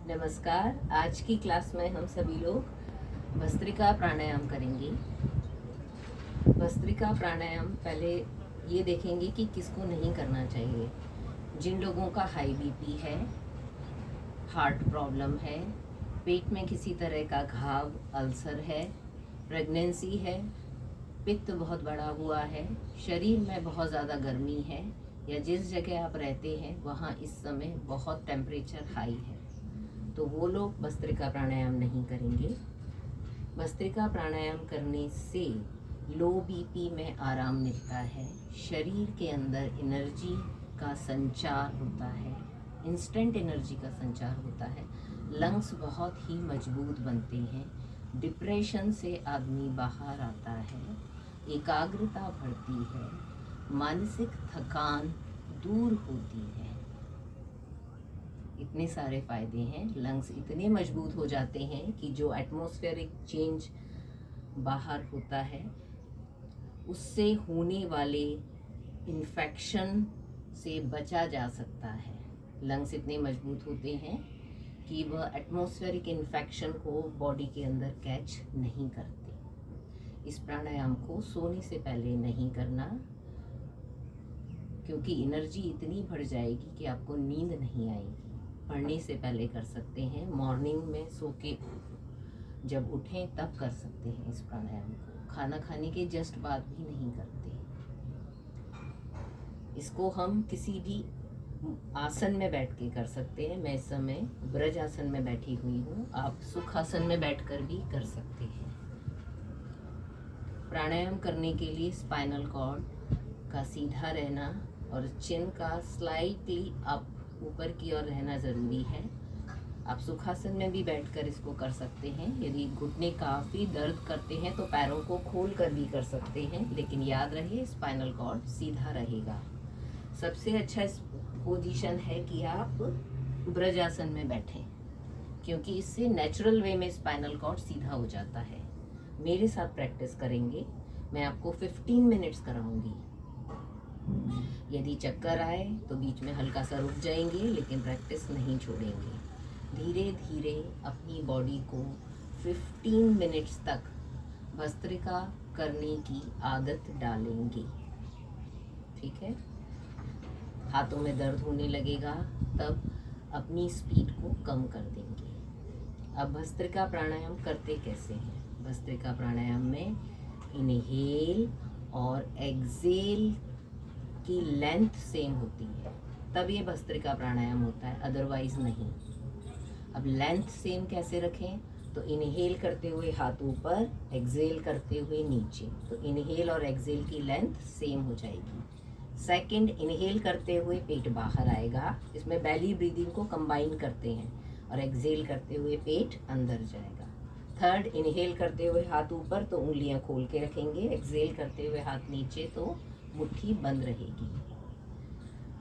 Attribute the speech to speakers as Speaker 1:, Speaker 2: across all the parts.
Speaker 1: नमस्कार। आज की क्लास में हम सभी लोग भस्त्रिका प्राणायाम करेंगे। भस्त्रिका प्राणायाम पहले ये देखेंगे कि किसको नहीं करना चाहिए। जिन लोगों का हाई बीपी है, हार्ट प्रॉब्लम है, पेट में किसी तरह का घाव, अल्सर है, प्रेगनेंसी है, पित्त बहुत बढ़ा हुआ है, शरीर में बहुत ज़्यादा गर्मी है, या जिस जगह आप रहते हैं वहाँ इस समय बहुत टेम्परेचर हाई है, तो वो लोग भस्त्रिका प्राणायाम नहीं करेंगे। भस्त्रिका प्राणायाम करने से लो बीपी में आराम मिलता है, शरीर के अंदर एनर्जी का संचार होता है, इंस्टेंट एनर्जी का संचार होता है, लंग्स बहुत ही मजबूत बनते हैं, डिप्रेशन से आदमी बाहर आता है, एकाग्रता बढ़ती है, मानसिक थकान दूर होती है। इतने सारे फ़ायदे हैं। लंग्स इतने मजबूत हो जाते हैं कि जो एटमॉस्फेरिक चेंज बाहर होता है उससे होने वाले इन्फेक्शन से बचा जा सकता है। लंग्स इतने मजबूत होते हैं कि वह एटमॉस्फेरिक इन्फेक्शन को बॉडी के अंदर कैच नहीं करते। इस प्राणायाम को सोने से पहले नहीं करना, क्योंकि एनर्जी इतनी बढ़ जाएगी कि आपको नींद नहीं आएगी। पढ़ने से पहले कर सकते हैं, मॉर्निंग में सो के जब उठें तब कर सकते हैं इस प्राणायाम को। खाना खाने के जस्ट बाद भी नहीं करते। इसको हम किसी भी आसन में बैठ के कर सकते हैं। मैं इस समय ब्रज आसन में बैठी हुई हूँ, आप सुख आसन में बैठकर भी कर सकते हैं। प्राणायाम करने के लिए स्पाइनल कॉर्ड का सीधा रहना और चिन का स्लाइटली अप ऊपर की ओर रहना ज़रूरी है। आप सुखासन में भी बैठकर इसको कर सकते हैं। यदि घुटने काफ़ी दर्द करते हैं तो पैरों को खोल कर भी कर सकते हैं, लेकिन याद रहे स्पाइनल कॉर्ड सीधा रहेगा। सबसे अच्छा पोजीशन है कि आप ब्रजासन में बैठें, क्योंकि इससे नेचुरल वे में स्पाइनल कॉर्ड सीधा हो जाता है। मेरे साथ प्रैक्टिस करेंगे, मैं आपको 15 मिनट्स कराऊंगी। यदि चक्कर आए तो बीच में हल्का सा रुक जाएंगे, लेकिन प्रैक्टिस नहीं छोड़ेंगे। धीरे धीरे अपनी बॉडी को 15 मिनट्स तक भस्त्रिका करने की आदत डालेंगे। ठीक है। हाथों में दर्द होने लगेगा तब अपनी स्पीड को कम कर देंगे। अब भस्त्रिका प्राणायाम करते कैसे हैं? भस्त्रिका प्राणायाम में इनहेल और एक्सेल की लेंथ सेम होती है, तब ये भस्त्रिका प्राणायाम होता है, अदरवाइज नहीं। अब लेंथ सेम कैसे रखें? तो इनहेल करते हुए हाथ ऊपर, एक्सेल करते हुए नीचे, तो इनहेल और एक्सेल की लेंथ सेम हो जाएगी। सेकंड, इनहेल करते हुए पेट बाहर आएगा, इसमें बेली ब्रीदिंग को कंबाइन करते हैं, और एक्सेल करते हुए पेट अंदर जाएगा। थर्ड, इनहेल करते हुए हाथ ऊपर तो उंगलियां खोल के रखेंगे, एक्सेल करते हुए हाथ नीचे तो मुट्ठी बंद रहेगी।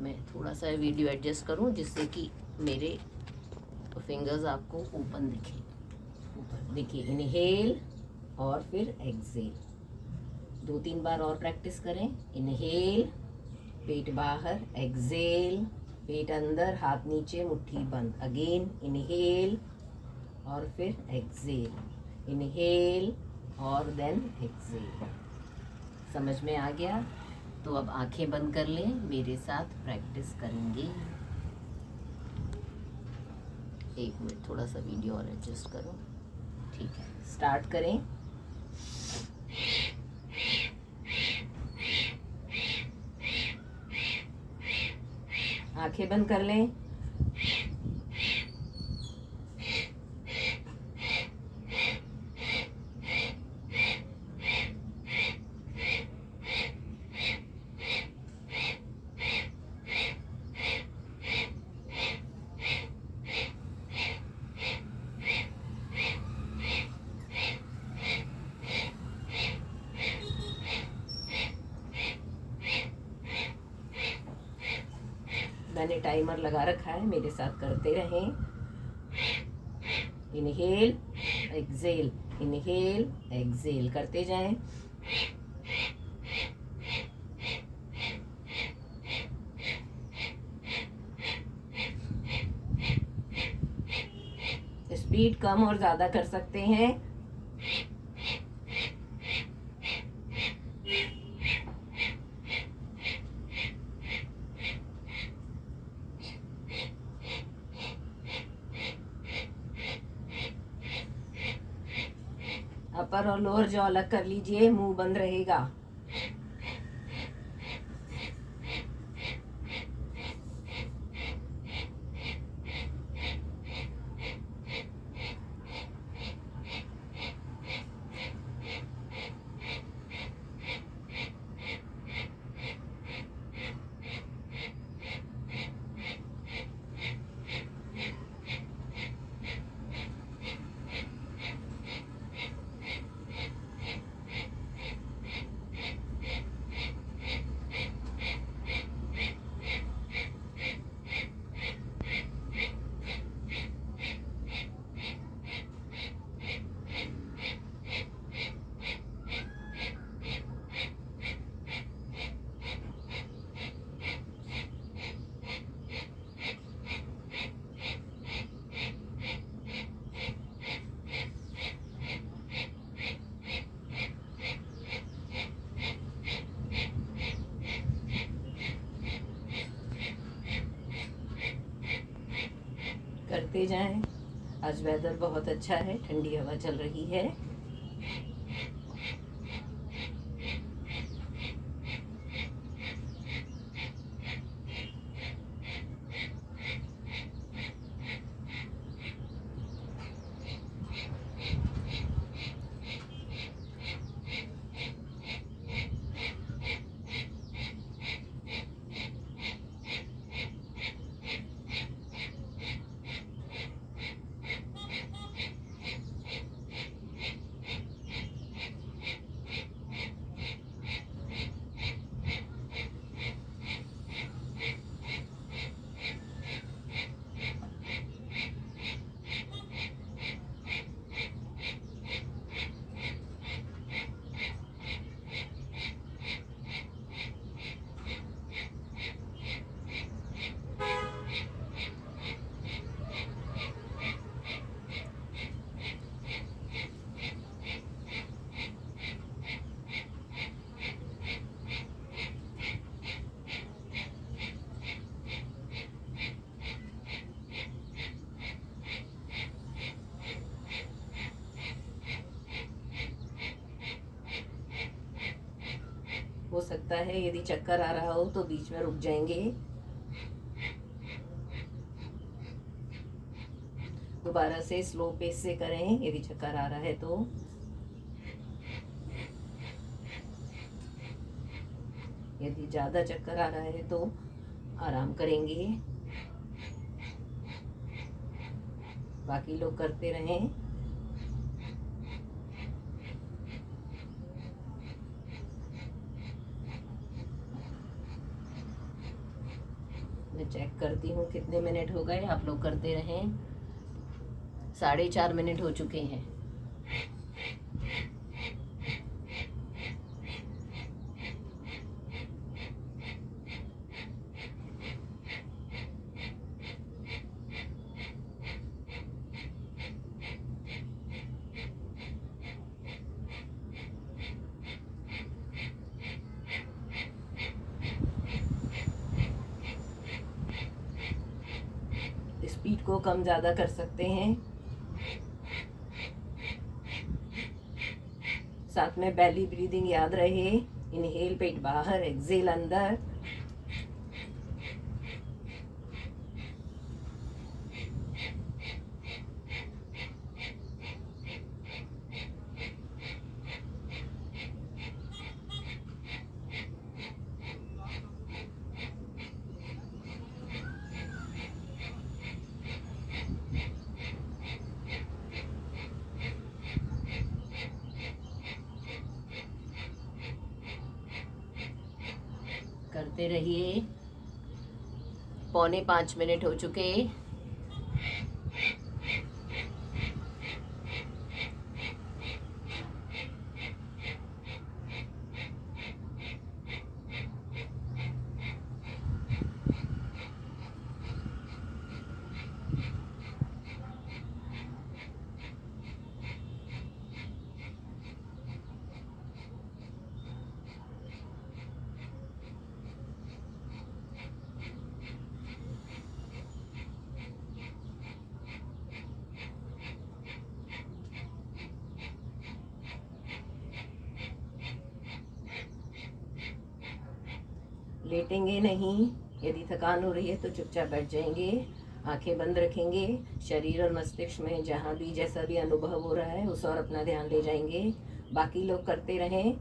Speaker 1: मैं थोड़ा सा वीडियो एडजस्ट करूं जिससे कि मेरे फिंगर्स आपको ओपन दिखे। ऊपर देखिए, इनहेल और फिर एक्सेल। 2-3 बार और प्रैक्टिस करें। इनहेल, पेट बाहर, एक्सेल, पेट अंदर, हाथ नीचे, मुट्ठी बंद। अगेन इनहेल और फिर एक्सेल, इनहेल और देन एक्सेल। समझ में आ गया? तो अब आंखें बंद कर लें, मेरे साथ प्रैक्टिस करेंगे। एक मिनट, थोड़ा सा वीडियो और एडजस्ट करो। ठीक है, स्टार्ट करें। आंखें बंद कर लें। मैंने टाइमर लगा रखा है, मेरे साथ करते रहें। इनहेल, एक्सेल, इनहेल, एक्सेल करते जाएं। स्पीड कम और ज़्यादा कर सकते हैं। अपर और लोअर जॉ अलग कर लीजिए, मुंह बंद रहेगा। करते जाएं। आज वेदर बहुत अच्छा है, ठंडी हवा चल रही है। हो सकता है यदि चक्कर आ रहा हो तो बीच में रुक जाएंगे। दोबारा से स्लो पेस से करें यदि चक्कर आ रहा है तो। यदि ज़्यादा चक्कर आ रहा है तो आराम करेंगे। बाकी लोग करते रहें। मैं चेक करती हूँ कितने मिनट हो गए, आप लोग करते रहें। 4.5 मिनट हो चुके हैं। स्पीड को कम ज़्यादा कर सकते हैं। साथ में बेली ब्रीदिंग याद रहे। इनहेल पेट बाहर, एक्सेल अंदर। करते रहिए। 4.25 मिनट हो चुके। लेटेंगे नहीं। यदि थकान हो रही है तो चुपचाप बैठ जाएंगे, आंखें बंद रखेंगे। शरीर और मस्तिष्क में जहाँ भी जैसा भी अनुभव हो रहा है उस और अपना ध्यान ले जाएंगे। बाकी लोग करते रहें।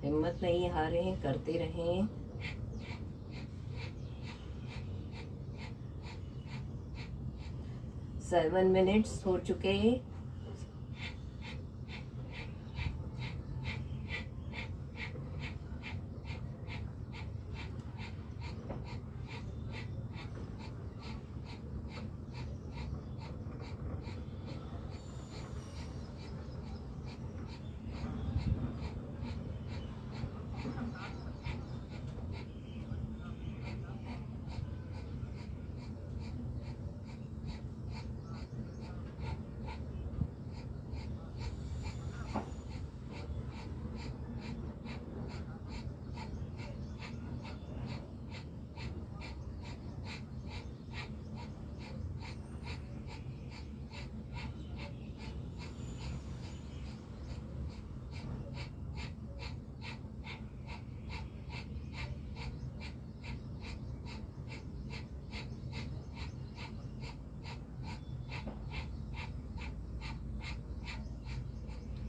Speaker 1: हिम्मत नहीं हारें, करते रहें। 7 मिनट्स हो चुके।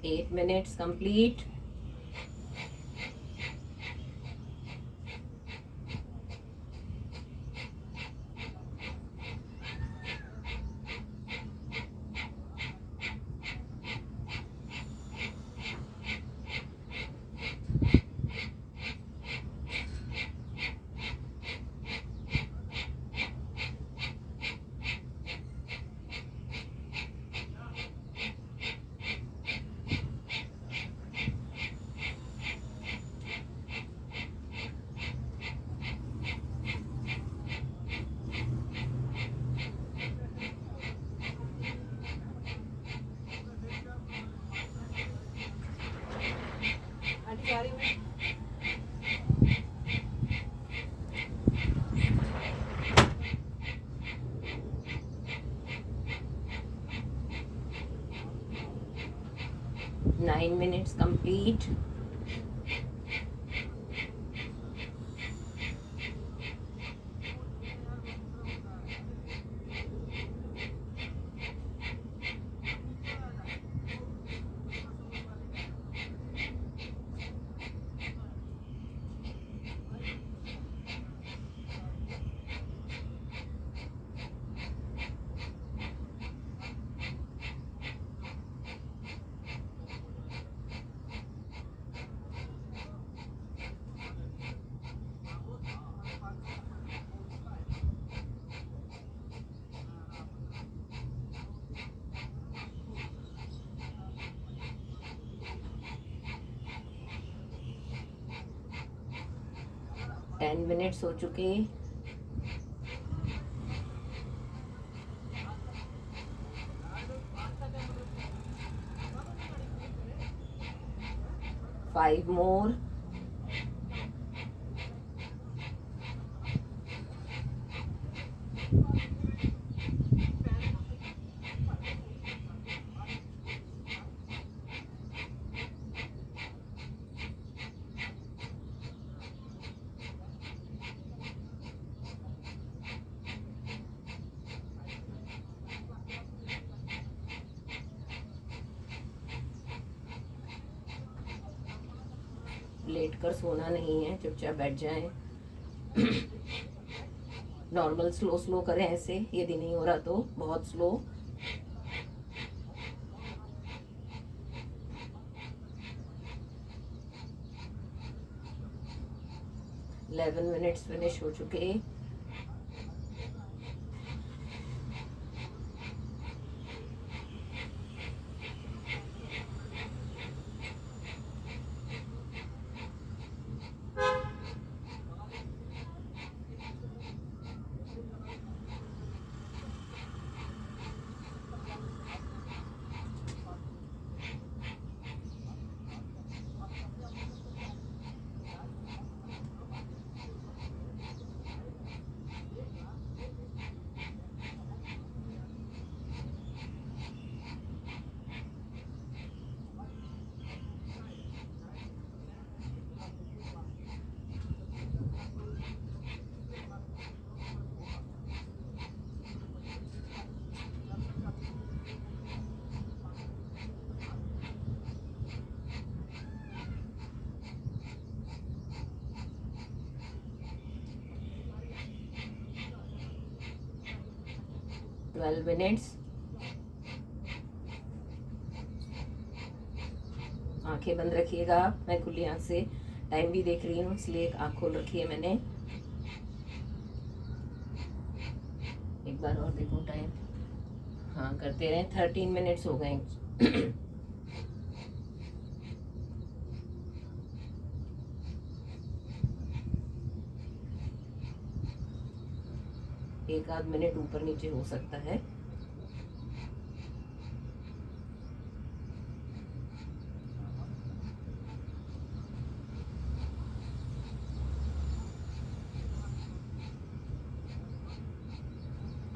Speaker 1: Eight minutes complete. Nine minutes complete. Ten minutes हो चुके। Five more. लेट कर सोना नहीं है, चुपचाप बैठ जाएं। नॉर्मल स्लो स्लो करें ऐसे, यदि नहीं हो रहा तो बहुत स्लो। इलेवन मिनट्स फिनिश हो चुके। Twelve minutes. आंखें बंद रखिएगा, मैं खुली आंख से टाइम भी देख रही हूँ, इसलिए आंख खोल रखी है मैंने। एक बार और देखो टाइम। हाँ, करते रहे। 13 मिनट्स हो गए। एक आध मिनट ऊपर नीचे हो सकता है।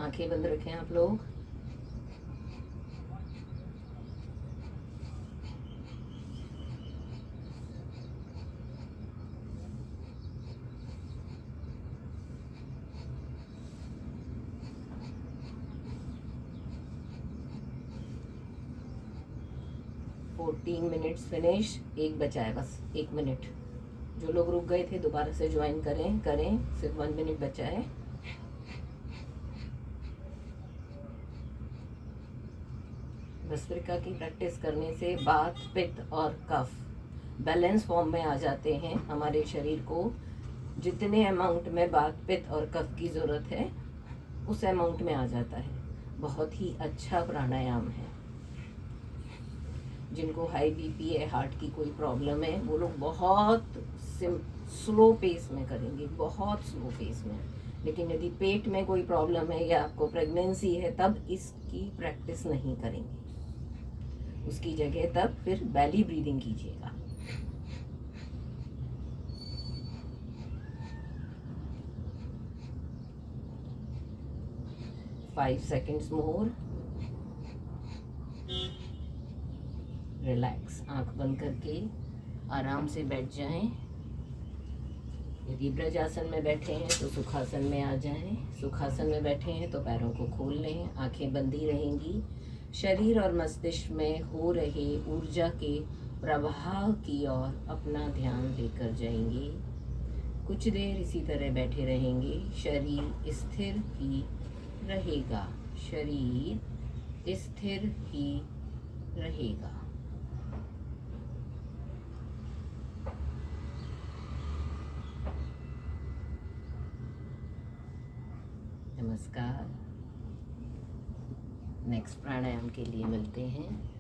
Speaker 1: आंखें बंद रखें आप लोग। Fourteen minutes finish. एक बचा है बस, 1 मिनट। जो लोग रुक गए थे दोबारा से ज्वाइन करें, सिर्फ 1 मिनट बचा है। भस्त्रिका की प्रैक्टिस करने से बात, पित्त और कफ बैलेंस फॉर्म में आ जाते हैं। हमारे शरीर को जितने अमाउंट में बात, पित्त और कफ की ज़रूरत है उस अमाउंट में आ जाता है। बहुत ही अच्छा प्राणायाम है। जिनको हाई बीपी है, हार्ट की कोई प्रॉब्लम है, वो लोग बहुत स्लो पेस में करेंगे, बहुत स्लो पेस में। लेकिन यदि पेट में कोई प्रॉब्लम है या आपको प्रेगनेंसी है, तब इसकी प्रैक्टिस नहीं करेंगे। उसकी जगह तब फिर बैली ब्रीदिंग कीजिएगा। फाइव सेकेंड्स मोर। रिलैक्स, आंख बंद करके आराम से बैठ जाएं। यदि ब्रजासन में बैठे हैं तो सुखासन में आ जाएं। सुखासन में बैठे हैं तो पैरों को खोल लें, आंखें बंदी रहेंगी। शरीर और मस्तिष्क में हो रहे ऊर्जा के प्रवाह की ओर अपना ध्यान लेकर जाएंगे। कुछ देर इसी तरह बैठे रहेंगे। शरीर स्थिर ही रहेगा, शरीर स्थिर ही रहेगा। नमस्कार। नेक्स्ट प्राणायाम के लिए मिलते हैं।